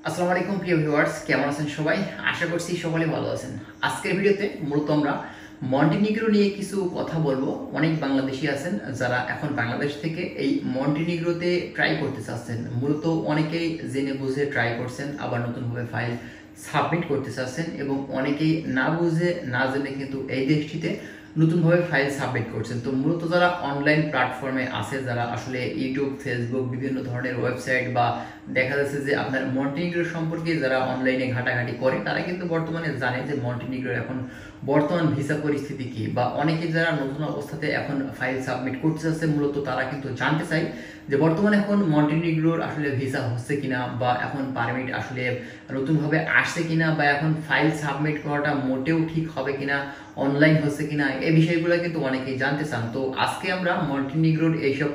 আসসালামু আলাইকুম প্রিয় ভিউয়ার্স, কেমন আছেন সবাই? আশা করছি সকলে ভালো আছেন। আজকের ভিডিওতে মূলত আমরা মন্টিনিগ্রো নিয়ে কিছু কথা বলবো। অনেক বাংলাদেশি আছেন যারা এখন বাংলাদেশ থেকে এই মন্টিনিগ্রোতে ট্রাই করতে চাচ্ছেন। মূলত অনেকেই জেনে বুঝে ট্রাই করছেন, আবার নতুনভাবে ফাইল সাবমিট করতে চাচ্ছেন এবং অনেকেই না বুঝে না জেনে কিন্তু এই দেশটিতে নতুনভাবে ফাইল সাবমিট করছেন। তো মূলত যারা অনলাইন প্ল্যাটফর্মে আছে, যারা আসলে ইউটিউব, ফেসবুক, বিভিন্ন ধরনের ওয়েবসাইট বা দেখা যাচ্ছে যে আপনার মন্টিনিগ্রো সম্পর্কে যারা অনলাইনে ঘাটাঘাটি করে, তারা কিন্তু বর্তমানে জানে যে মন্টিনিগ্রোর এখন বর্তমান ভিসা পরিস্থিতি কি, বা অনেকে যারা নতুন অবস্থাতে এখন ফাইল সাবমিট করতে চাচ্ছে মূলত তারা কিন্তু জানতে চায় যে বর্তমানে এখন মন্টিনিগ্রোর আসলে ভিসা হচ্ছে কিনা, বা এখন পারমিট আসলে নতুনভাবে আসছে কিনা, বা এখন ফাইল সাবমিট করাটা মোটেও ঠিক হবে কিনা, অনলাইন হচ্ছে কিনা, এই বিষয়গুলো কিন্তু অনেকেই জানতে চান। তো আজকে আমরা মন্টিনিগ্রোর এইসব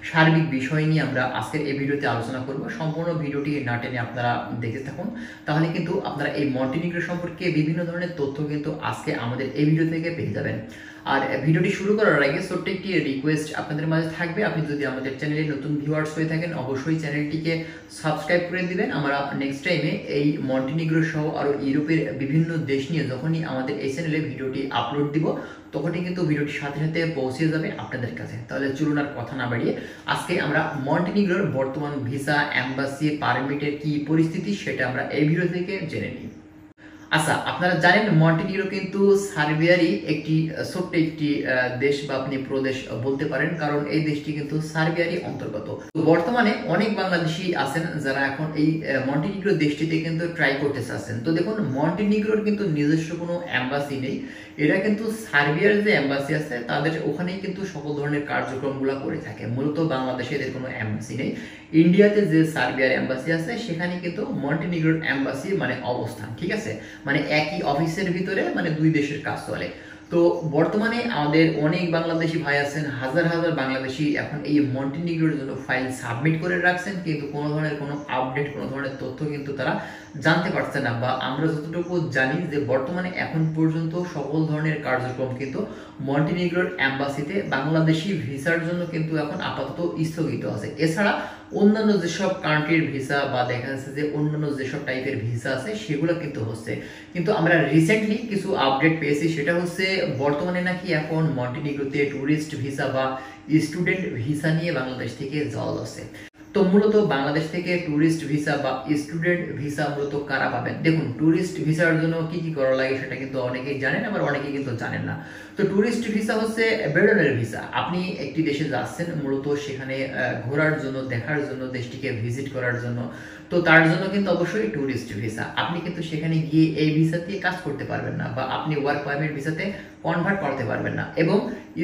সার্বিক বিষয় নিয়ে আমরা আজকের এই ভিডিওতে আলোচনা করব। সম্পূর্ণ ভিডিওটি না টেনে আপনারা দেখতে থাকুন, তাহলে কিন্তু আপনারা এই মন্টিনিগ্রো সম্পর্কে বিভিন্ন ধরনের তথ্য কিন্তু আজকে আমাদের এই ভিডিও থেকে পেয়ে যাবেন। আর ভিডিওটি শুরু করার আগে ছোট্ট একটি রিকোয়েস্ট আপনাদের মাঝে থাকবে, আপনি যদি আমাদের চ্যানেলে নতুন ভিউয়ার্স হয়ে থাকেন অবশ্যই চ্যানেলটিকে সাবস্ক্রাইব করে দিবেন। আমরা নেক্সট টাইমে এই মন্টিনিগ্রো সহ আরও ইউরোপের বিভিন্ন দেশ নিয়ে যখনই আমাদের এই চ্যানেলে ভিডিওটি আপলোড দিব তখনই কিন্তু ভিডিওটির সাথে সাথে পৌঁছে যাবে আপনাদের কাছে। তাহলে চলুন আর কথা না বাড়িয়ে আজকে আমরা মন্টিনিগ্রোর বর্তমান ভিসা, এম্বাসি, পারমিটের কি পরিস্থিতি সেটা আমরা এই ভিডিও থেকে জেনে নিই। আচ্ছা, আপনারা জানেন মন্টিনিগ্রো কিন্তু সার্বিয়ারই একটি ছোট্ট একটি দেশ বা আপনি প্রদেশ বলতে পারেন, কারণ এই দেশটি কিন্তু সার্বিয়ারই অন্তর্গত। বর্তমানে অনেক বাংলাদেশি আছেন যারা এখন এই মন্টিনিগ্রো দেশটিতে কিন্তু ট্রাই করতে চাচ্ছেন। তো দেখুন, মন্টিনিগ্রোর কিন্তু নিজস্ব কোনো এম্বাসি নেই, এরা কিন্তু সার্বিয়ার যে এম্বাসি আছে তাদের ওখানেই কিন্তু সকল ধরনের কার্যক্রমগুলো করে থাকে। মূলত বাংলাদেশে এদের কোনো এম্বাসি নেই। ইন্ডিয়াতে যে সার্বিয়ার এম্বাসি আছে সেখানে কিন্তু মন্টিনিগ্রোর এম্বাসি মানে অবস্থান, ঠিক আছে, মানে একই অফিসের ভিতরে মানে দুই দেশের কাজ চলে। তো বর্তমানে আমাদের অনেক বাংলাদেশি ভাই আছেন, হাজার হাজার বাংলাদেশি এখন এই মন্টিনিগ্রোর জন্য ফাইল সাবমিট করে রাখছেন, কিন্তু কোনো ধরনের কোনো আপডেট, কোনো ধরনের তথ্য কিন্তু তারা জানতে পারছে না। বা আমরা যতটুকু জানি যে বর্তমানে এখন পর্যন্ত সকল ধরনের কার্যক্রম কিন্তু মন্টিনিগ্রোর এম্বাসিতে বাংলাদেশি ভিসার জন্য কিন্তু এখন আপাতত স্থগিত আছে। এছাড়া অন্যান্য যেসব কান্ট্রির ভিসা বা দেখা যাচ্ছে যে অন্যান্য যেসব টাইপের ভিসা আছে সেগুলো কিন্তু হচ্ছে। কিন্তু আমরা রিসেন্টলি কিছু আপডেট পেয়েছি, সেটা হচ্ছে বর্তমানে নাকি এখন মন্টিনিগ্রোতে ট্যুরিস্ট ভিসা বা স্টুডেন্ট ভিসা নিয়ে বাংলাদেশ থেকে যাওয়া যাচ্ছে। তো মূলত বাংলাদেশ থেকে ট্যুরিস্ট ভিসা বা স্টুডেন্ট ভিসা মূলত কারা পাবেন? দেখুন, ট্যুরিস্ট ভিসার জন্য কি কি করা লাগে সেটা কিন্তু অনেকেই জানেন, আবার অনেকেই কিন্তু জানেন না। তো ট্যুরিস্ট ভিসা হচ্ছে বেড়ানোর ভিসা। আপনি একটি দেশে যাচ্ছেন মূলত সেখানে ঘোরার জন্য, দেখার জন্য, দেশটিকে ভিজিট করার জন্য। তো তার জন্য কিন্তু অবশ্যই ট্যুরিস্ট ভিসা। আপনি কিন্তু সেখানে গিয়ে এই ভিসা দিয়ে কাজ করতে পারবেন না, বা আপনি ওয়ার্ক পারমিট ভিসাতে কনভার্ট করতে পারবেন না। এবং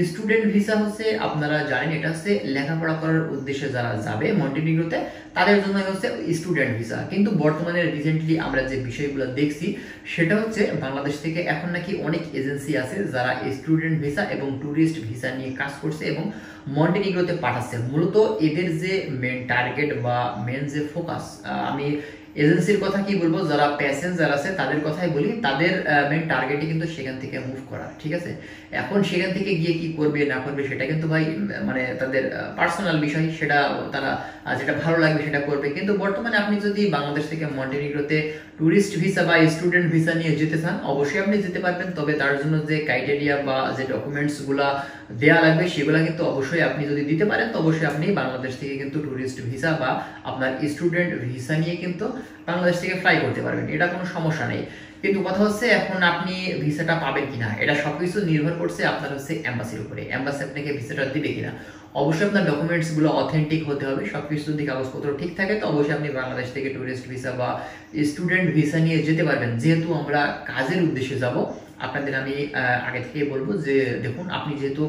স্টুডেন্ট ভিসা হচ্ছে, আপনারা জানেন, এটা হচ্ছে লেখাপড়া করার উদ্দেশ্যে যারা যাবে মন্টিনিগ্রোতে তাদের জন্য হচ্ছে স্টুডেন্ট ভিসা। কিন্তু বর্তমানে রিসেন্টলি আমরা যে বিষয়গুলো দেখছি সেটা হচ্ছে বাংলাদেশ থেকে এখন নাকি অনেক এজেন্সি আছে যারা স্টুডেন্ট ভিসা এবং ট্যুরিস্ট ভিসা নিয়ে কাজ করছে এবং মন্টিনিগ্রোতে পাঠাচ্ছে। মূলত এদের যে মেন টার্গেট বা মেন যে ফোকাস, আমি এজেন্সির কথা কি বলবো, যারা প্যাসেঞ্জার আছে তাদের কথাই বলি, তাদের মেন টার্গেটই কিন্তু সেখান থেকে মুভ করা, ঠিক আছে। এখন সেখান থেকে গিয়ে কি করবে না করবে সেটা কিন্তু ভাই মানে তাদের পার্সোনাল বিষয়, সেটা তারা যেটা ভালো লাগবে সেটা করবে। কিন্তু বর্তমানে আপনি যদি বাংলাদেশ থেকে মন্টিনিগ্রোতে ট্যুরিস্ট ভিসা বা স্টুডেন্ট ভিসা নিয়ে যেতে চান অবশ্যই আপনি যেতে পারবেন, তবে তার জন্য যে ক্রাইটেরিয়া বা যে ডকুমেন্টসগুলা দেয়া লাগবে সেগুলো কিন্তু অবশ্যই আপনি যদি দিতে পারেন তো অবশ্যই আপনি বাংলাদেশ থেকে কিন্তু ট্যুরিস্ট ভিসা বা আপনার স্টুডেন্ট ভিসা নিয়ে কিন্তু বাংলাদেশ থেকে ফ্লাই করতে পারবেন, এটা কোনো সমস্যা নেই। কিন্তু কথা হচ্ছে এখন আপনি ভিসাটা পাবেন কিনা, এটা সবকিছু নির্ভর করছে আপনার হচ্ছে এম্বাসির উপরে। এম্বাসি আপনাকে ভিসাটা দিবে কিনা, অবশ্যই আপনার ডকুমেন্টসগুলো অথেন্টিক হতে হবে। সবকিছু যদি কাগজপত্র ঠিক থাকে তো অবশ্যই আপনি বাংলাদেশ থেকে ট্যুরিস্ট ভিসা বা স্টুডেন্ট ভিসা নিয়ে যেতে পারবেন। যেহেতু আমরা কাজের উদ্দেশ্যে যাব, আপনাদের আমি আগে থেকে বলবো যে দেখুন, আপনি যেহেতু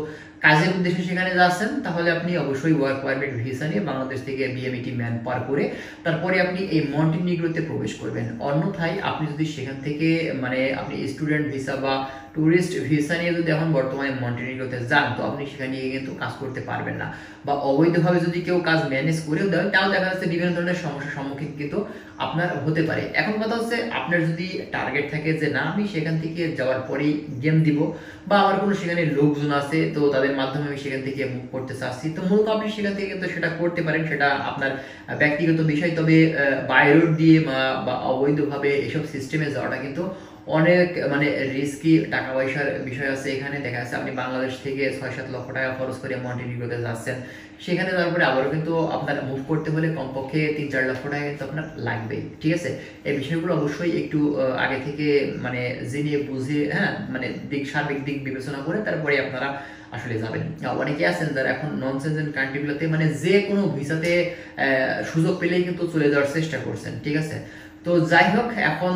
কাজের উদ্দেশ্যে সেখানে যাচ্ছেন তাহলে আপনি অবশ্যই ওয়ার্ক পারমিট ভিসা নিয়ে বাংলাদেশ থেকে বিএমইটি ম্যান পার করে তারপরে আপনি এই মন্টিনিগ্রোতে প্রবেশ করবেন। অন্যথায় আপনি যদি সেখান থেকে মানে আপনি স্টুডেন্ট ভিসা বা ট্যুরিস্ট ভিসা নিয়ে যদি এখন বর্তমানে মন্টিনিগ্রোতে যান, তো আপনি সেখানে গিয়ে কিন্তু কাজ করতে পারবেন না, বা অবৈধভাবে যদি কেউ কাজ ম্যানেজ করেও দেয়, তাও দেখা যাচ্ছে বিভিন্ন ধরনের সমস্যার সম্মুখীন কিন্তু আপনার হতে পারে। এখন কথা হচ্ছে, আপনার যদি টার্গেট থাকে যে না আমি সেখান থেকে যাওয়ার পরেই গেম দিব, বা আমার কোনো সেখানে লোকজন আছে তো তাদের মাধ্যমে আমি সেখান থেকে মুভ করতে চাচ্ছি, তো মূলত আপনি সেখান থেকে কিন্তু সেটা করতে পারেন, সেটা আপনার ব্যক্তিগত বিষয়। তবে বাই রোড দিয়ে বা অবৈধভাবে এসব সিস্টেমে যাওয়াটা কিন্তু অনেক মানে রিস্কি, টাকা পয়সার বিষয় আছে এখানে। দেখা যাচ্ছে আপনি বাংলাদেশ থেকে 6-7 লক্ষ টাকা খরচ করে মন্টিনিগ্রোতে যাচ্ছেন, সেখানে তারপরে আবারও কিন্তু আপনার মুভ করতে হলে কমপক্ষে 3-4 লক্ষ টাকা কিন্তু আপনার লাগবেই, ঠিক আছে। এই বিষয়গুলো অবশ্যই একটু আগে থেকে মানে জেনে বুঝে, হ্যাঁ, মানে সার্বিক দিক বিবেচনা করে তারপরে আপনারা আসলে যাবেন। অনেকে আছেন যারা এখন নন সেনজেন কান্ট্রিগুলোতে মানে যে কোনো ভিসাতে সুযোগ পেলেই কিন্তু চলে যাওয়ার চেষ্টা করছেন, ঠিক আছে। তো যাই হোক, এখন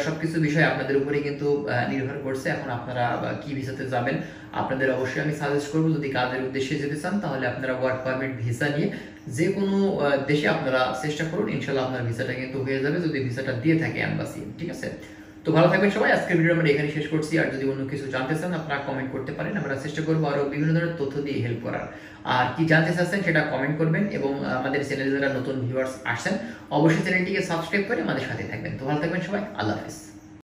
সবকিছু বিষয় আপনাদের উপরে কিন্তু নির্ভর করছে। এখন আপনারা কি ভিসাতে যাবেন, আপনাদের অবশ্যই আমি সাজেস্ট করবো, যদি কাজের উদ্দেশ্যে যেতে চান তাহলে আপনারা ওয়ার্ক পারমিট ভিসা নিয়ে যে কোনো দেশে আপনারা চেষ্টা করুন, ইনশাল্লাহ আপনার ভিসাটা কিন্তু হয়ে যাবে, যদি ভিসাটা দিয়ে থাকে এম্বাসি, ঠিক আছে। তো ভালো থাকবেন সবাই, আজকের ভিডিও আমরা এখানে শেষ করছি। আর যদি অন্য কিছু জানতে চান আপনারা কমেন্ট করতে পারেন, আমরা চেষ্টা করবো আরো বিভিন্ন ধরনের তথ্য দিয়ে হেল্প করার। আর কি জানতে চাচ্ছেন সেটা কমেন্ট করবেন, এবং আমাদের চ্যানেলে যারা নতুন ভিউয়ার্স আসছেন অবশ্যই চ্যানেলটিকে সাবস্ক্রাইব করে আমাদের সাথে থাকবেন। তো ভালো থাকবেন সবাই, আল্লাহ হাফেজ।